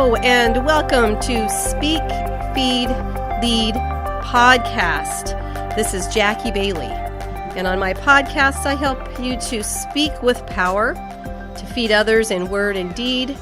Hello, and welcome to Speak, Feed, Lead podcast. This is Arny Bailey, and on my podcast, I help you to speak with power, to feed others in word and deed,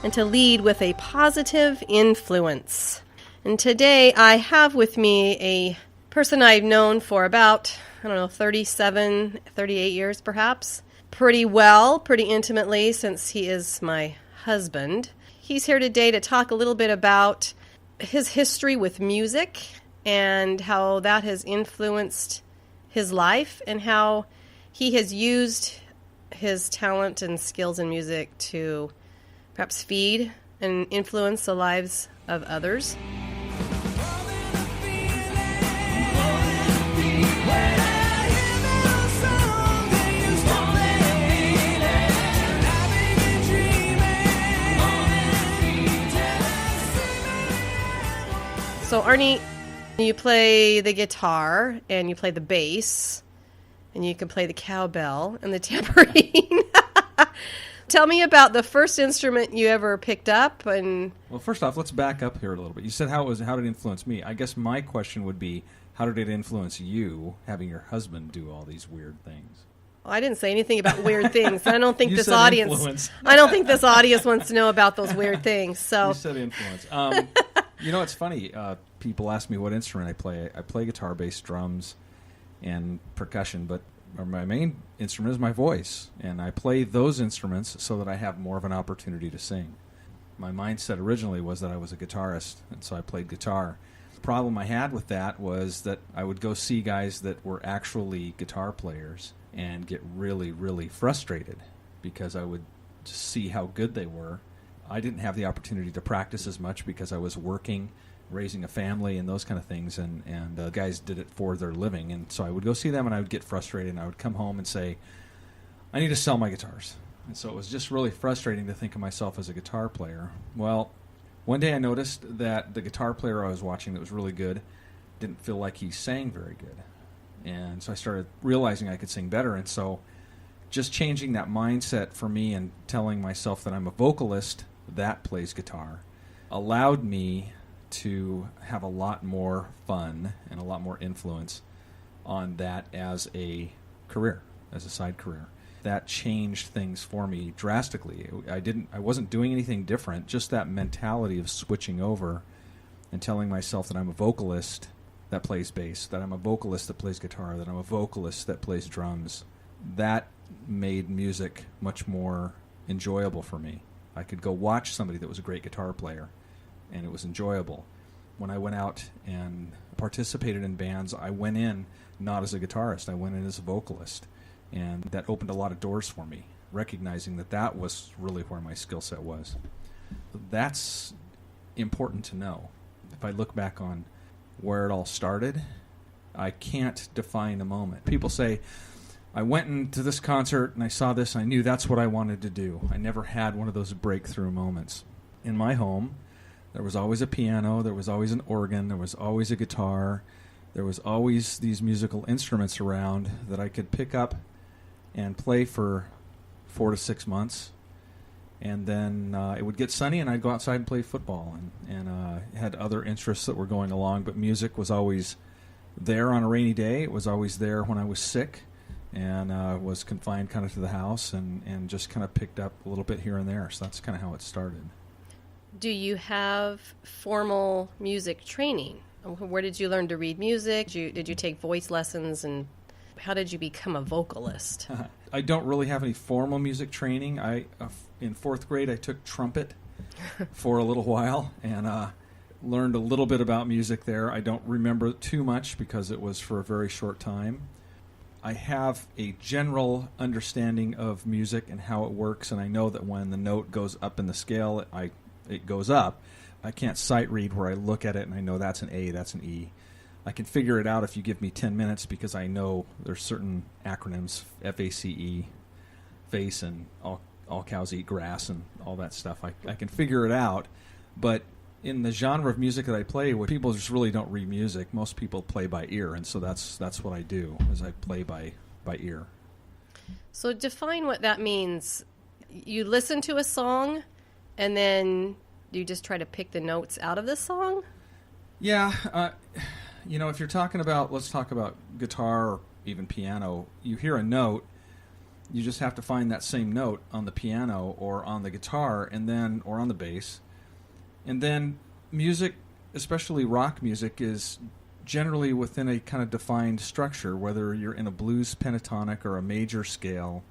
and to lead with a positive influence. And today, I have with me a person I've known for about, 37, 38 years perhaps. Pretty well, pretty intimately, since he is my husband. He's here today to talk a little bit about his history with music and how that has influenced his life and how he has used his talent and skills in music to perhaps feed and influence the lives of others. So, Arny, you play the guitar, and you play the bass, and you can play the cowbell and the tambourine. Tell me about the first instrument you ever picked up. And well, first off, let's back up here a little bit. You said how did it influence me? I guess my question would be, how did it influence you, having your husband do all these weird things? Well, I didn't say anything about weird things. I don't think You this said audience. Influence. I don't think this audience wants to know about those weird things. So You said influence. It's funny. People ask me what instrument I play. I play guitar, bass, drums, and percussion, but my main instrument is my voice, and I play those instruments so that I have more of an opportunity to sing. My mindset originally was that I was a guitarist, and so I played guitar. The problem I had with that was that I would go see guys that were actually guitar players and get really, really frustrated because I would just see how good they were. I didn't have the opportunity to practice as much because I was working, raising a family, and those kind of things, and guys did it for their living. And so I would go see them, and I would get frustrated, and I would come home and say, I need to sell my guitars. And so it was just really frustrating to think of myself as a guitar player. Well, one day I noticed that the guitar player I was watching that was really good didn't feel like he sang very good. And so I started realizing I could sing better, and so just changing that mindset for me and telling myself that I'm a vocalist that plays guitar allowed me to have a lot more fun and a lot more influence on that as a career, as a side career. That changed things for me drastically. I wasn't doing anything different, just that mentality of switching over and telling myself that I'm a vocalist that plays bass, that I'm a vocalist that plays guitar, that I'm a vocalist that plays drums. That made music much more enjoyable for me. I could go watch somebody that was a great guitar player, and it was enjoyable. When I went out and participated in bands, I went in not as a guitarist, I went in as a vocalist, and that opened a lot of doors for me, recognizing that was really where my skill set was. That's important to know. If I look back on where it all started, I can't define a moment. People say, I went into this concert and I saw this and I knew that's what I wanted to do. I never had one of those breakthrough moments. In my home, there was always a piano, there was always an organ, there was always a guitar, there was always these musical instruments around that I could pick up and play for 4 to 6 months. And then it would get sunny and I'd go outside and play football and had other interests that were going along, but music was always there on a rainy day. It was always there when I was sick. And was confined kind of to the house and just kind of picked up a little bit here and there. So that's kind of how it started. do you have formal music training? Where did you learn to read music? Did you take voice lessons, and how did you become a vocalist? I don't really have any formal music training. In fourth grade, I took trumpet for a little while and learned a little bit about music there. I don't remember too much because it was for a very short time. I have a general understanding of music and how it works, and I know that when the note goes up in the scale, it goes up. I can't sight read where I look at it and I know that's an A, that's an E. I can figure it out if you give me 10 minutes because I know there's certain acronyms, FACE, face, and all cows eat grass and all that stuff. I can figure it out, but in the genre of music that I play, where people just really don't read music, most people play by ear, and so that's what I do, is I play by ear. So define what that means. You listen to a song, and then do you just try to pick the notes out of the song? Yeah. If you're talking about, let's talk about guitar or even piano, you hear a note, you just have to find that same note on the piano or on the guitar or on the bass. And then music, especially rock music, is generally within a kind of defined structure, whether you're in a blues pentatonic or a major scale.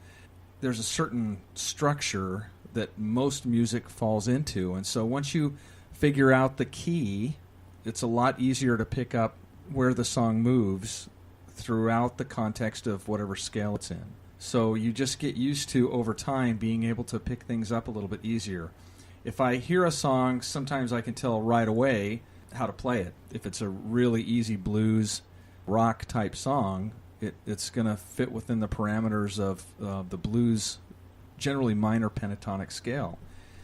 There's a certain structure that most music falls into. And so once you figure out the key, it's a lot easier to pick up where the song moves throughout the context of whatever scale it's in. So you just get used to, over time, being able to pick things up a little bit easier. If I hear a song, sometimes I can tell right away how to play it. If it's a really easy blues, rock type song, it's going to fit within the parameters of the blues, generally minor pentatonic scale.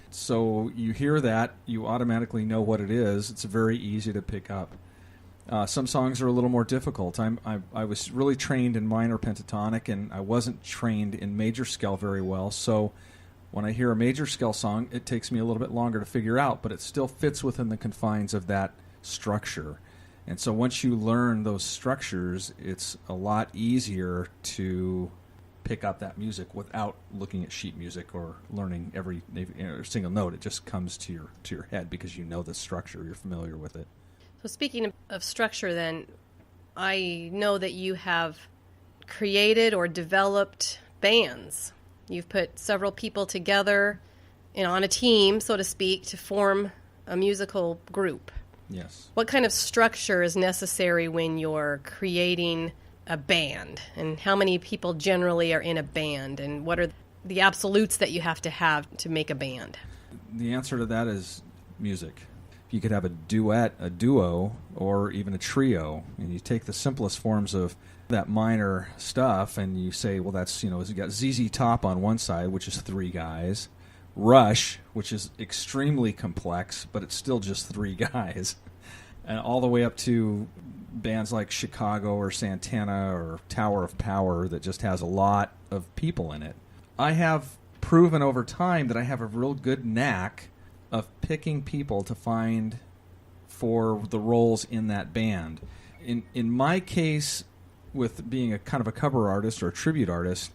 So you hear that, you automatically know what it is. It's very easy to pick up. Some songs are a little more difficult. I was really trained in minor pentatonic, and I wasn't trained in major scale very well. So when I hear a major scale song, it takes me a little bit longer to figure out, but it still fits within the confines of that structure. And so once you learn those structures, it's a lot easier to pick up that music without looking at sheet music or learning every single note. It just comes to your head because you know the structure, you're familiar with it. So speaking of structure then, I know that you have created or developed bands. You've put several people together on a team, so to speak, to form a musical group. Yes. What kind of structure is necessary when you're creating a band? And how many people generally are in a band? And what are the absolutes that you have to make a band? The answer to that is music. You could have a duet, a duo, or even a trio, and you take the simplest forms of that minor stuff and you say, well, that's, you got ZZ Top on one side, which is 3 guys, Rush, which is extremely complex, but it's still just 3 guys, and all the way up to bands like Chicago or Santana or Tower of Power that just has a lot of people in it. I have proven over time that I have a real good knack of picking people to find for the roles in that band. In my case, with being a kind of a cover artist or a tribute artist,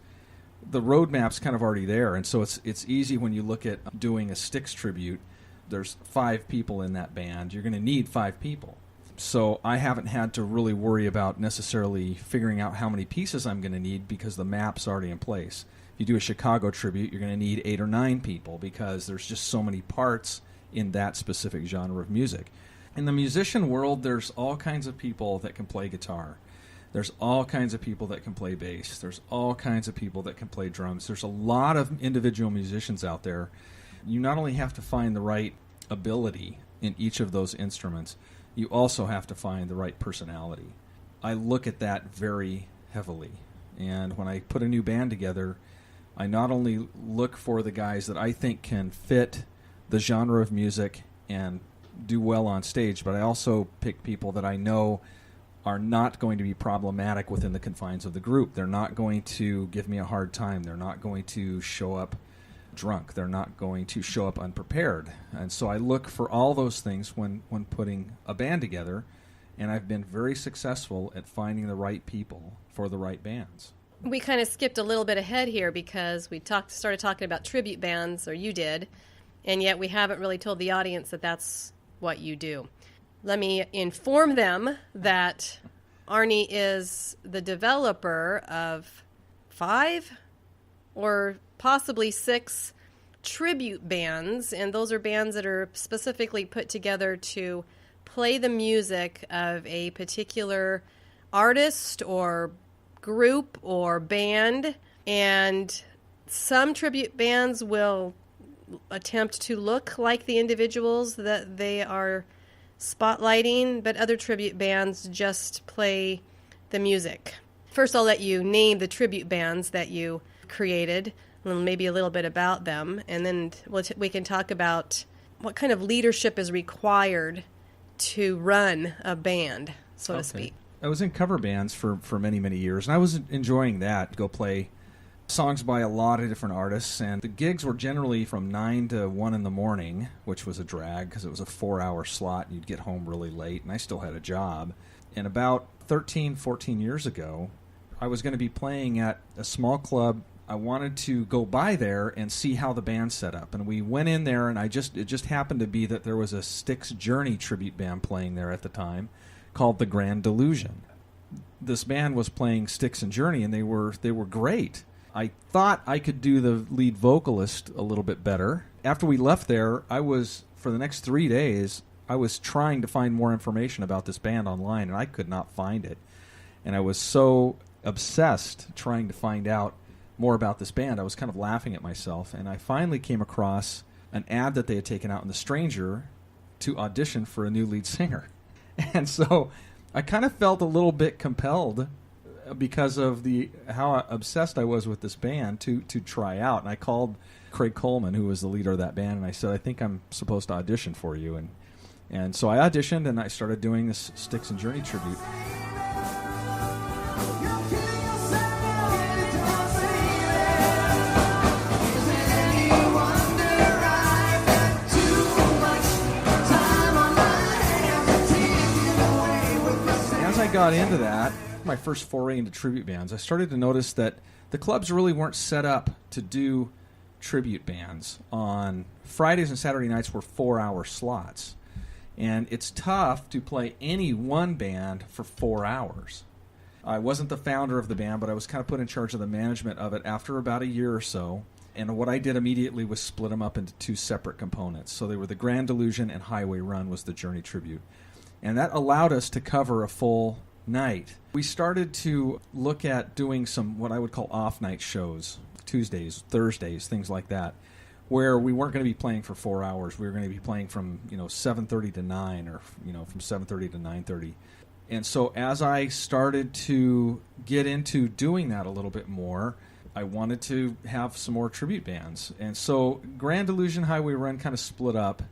the roadmap's kind of already there, and so it's easy when you look at doing a Styx tribute. There's 5 people in that band. You're going to need 5 people. So I haven't had to really worry about necessarily figuring out how many pieces I'm going to need because the map's already in place. If you do a Chicago tribute, you're going to need 8 or 9 people because there's just so many parts in that specific genre of music. In the musician world, there's all kinds of people that can play guitar. There's all kinds of people that can play bass. There's all kinds of people that can play drums. There's a lot of individual musicians out there. You not only have to find the right ability in each of those instruments, you also have to find the right personality. I look at that very heavily. And when I put a new band together, I not only look for the guys that I think can fit the genre of music and do well on stage, but I also pick people that I know are not going to be problematic within the confines of the group. They're not going to give me a hard time. They're not going to show up drunk. They're not going to show up unprepared. And so I look for all those things when putting a band together, and I've been very successful at finding the right people for the right bands. We kind of skipped a little bit ahead here because we started talking about tribute bands, or you did, and yet we haven't really told the audience that that's what you do. Let me inform them that Arny is the developer of 5 or possibly 6 tribute bands, and those are bands that are specifically put together to play the music of a particular artist or group or band. And some tribute bands will attempt to look like the individuals that they are spotlighting, but other tribute bands just play the music. First, I'll let you name the tribute bands that you created, and maybe a little bit about them, and then we can talk about what kind of leadership is required to run a band, so to speak. I was in cover bands for many, many years, and I was enjoying that. Go play songs by a lot of different artists, and the gigs were generally from 9 to 1 in the morning, which was a drag because it was a 4-hour slot and you'd get home really late, and I still had a job. And about 13, 14 years ago, I was going to be playing at a small club. I wanted to go by there and see how the band's set up. And we went in there, and it just happened to be that there was a Styx Journey tribute band playing there at the time called The Grand Delusion. This band was playing Styx and Journey, and they were great. I thought I could do the lead vocalist a little bit better. After we left there, for the next 3 days, I was trying to find more information about this band online, and I could not find it. And I was so obsessed trying to find out more about this band, I was kind of laughing at myself. And I finally came across an ad that they had taken out in The Stranger to audition for a new lead singer. And so I kind of felt a little bit compelled because of how obsessed I was with this band to try out. And I called Craig Coleman, who was the leader of that band, and I said, I think I'm supposed to audition for you. And so I auditioned, and I started doing this Styx and Journey tribute. As I got into that, my first foray into tribute bands, I started to notice that the clubs really weren't set up to do tribute bands. On Fridays and Saturday nights were 4-hour slots. And it's tough to play any one band for 4 hours. I wasn't the founder of the band, but I was kind of put in charge of the management of it after about a year or so. And what I did immediately was split them up into 2 separate components. So they were the Grand Delusion, and Highway Run was the Journey tribute. And that allowed us to cover a full night. We started to look at doing some what I would call off-night shows, Tuesdays, Thursdays, things like that, where we weren't going to be playing for 4 hours. We were going to be playing from 7:30 to 9, or from 7:30 to 9:30. And so as I started to get into doing that a little bit more, I wanted to have some more tribute bands. And so Grand Delusion, Highway Run kind of split up.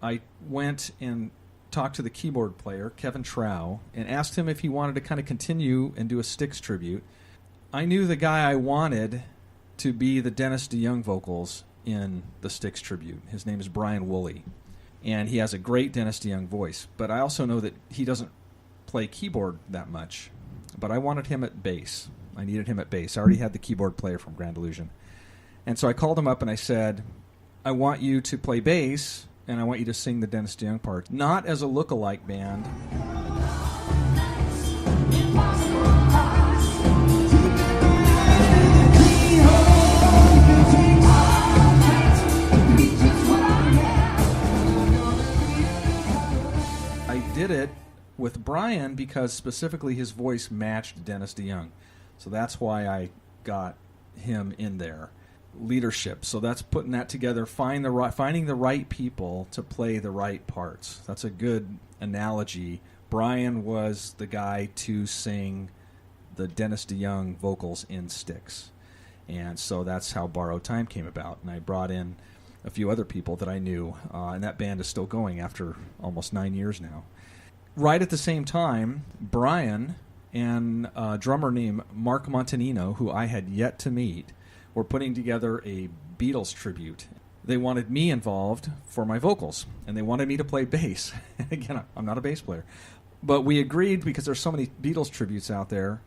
I went and talked to the keyboard player, Kevin Trow, and asked him if he wanted to kind of continue and do a Styx tribute. I knew the guy I wanted to be the Dennis DeYoung vocals in the Styx tribute. His name is Brian Woolley, and he has a great Dennis DeYoung voice. But I also know that he doesn't play keyboard that much, but I wanted him at bass. I needed him at bass. I already had the keyboard player from Grand Delusion. And so I called him up and I said, I want you to play bass, and I want you to sing the Dennis DeYoung part. Not as a look-alike band. I did it with Brian because specifically his voice matched Dennis DeYoung. So that's why I got him in there. Leadership. So that's putting that together, finding the right people to play the right parts. That's a good analogy. Brian was the guy to sing the Dennis DeYoung vocals in Styx. And so that's how Borrowed Time came about. And I brought in a few other people that I knew, and that band is still going after almost 9 years now. Right at the same time, Brian and a drummer named Mark Montanino, who I had yet to meet, were putting together a Beatles tribute. They wanted me involved for my vocals, and they wanted me to play bass. Again, I'm not a bass player. But we agreed, because there's so many Beatles tributes out there,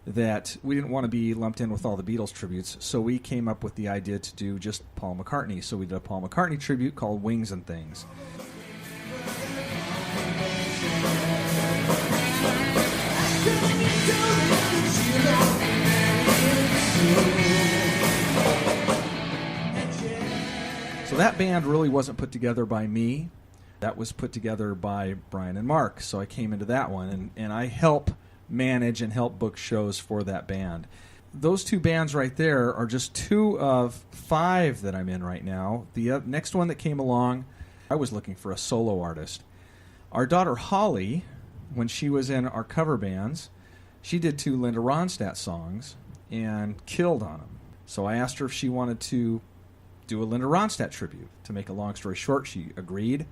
that we didn't want to be lumped in with all the Beatles tributes, so we came up with the idea to do just Paul McCartney. So we did a Paul McCartney tribute called Wings and Things. So that band really wasn't put together by me. That was put together by Brian and Mark. So I came into that one, and I help manage and help book shows for that band. Those 2 bands right there are just 2 of 5 that I'm in right now. The next one that came along, I was looking for a solo artist. Our daughter Holly, when she was in our cover bands, she did 2 Linda Ronstadt songs and killed on them. So I asked her if she wanted to do a Linda Ronstadt tribute. To make a long story short, she agreed.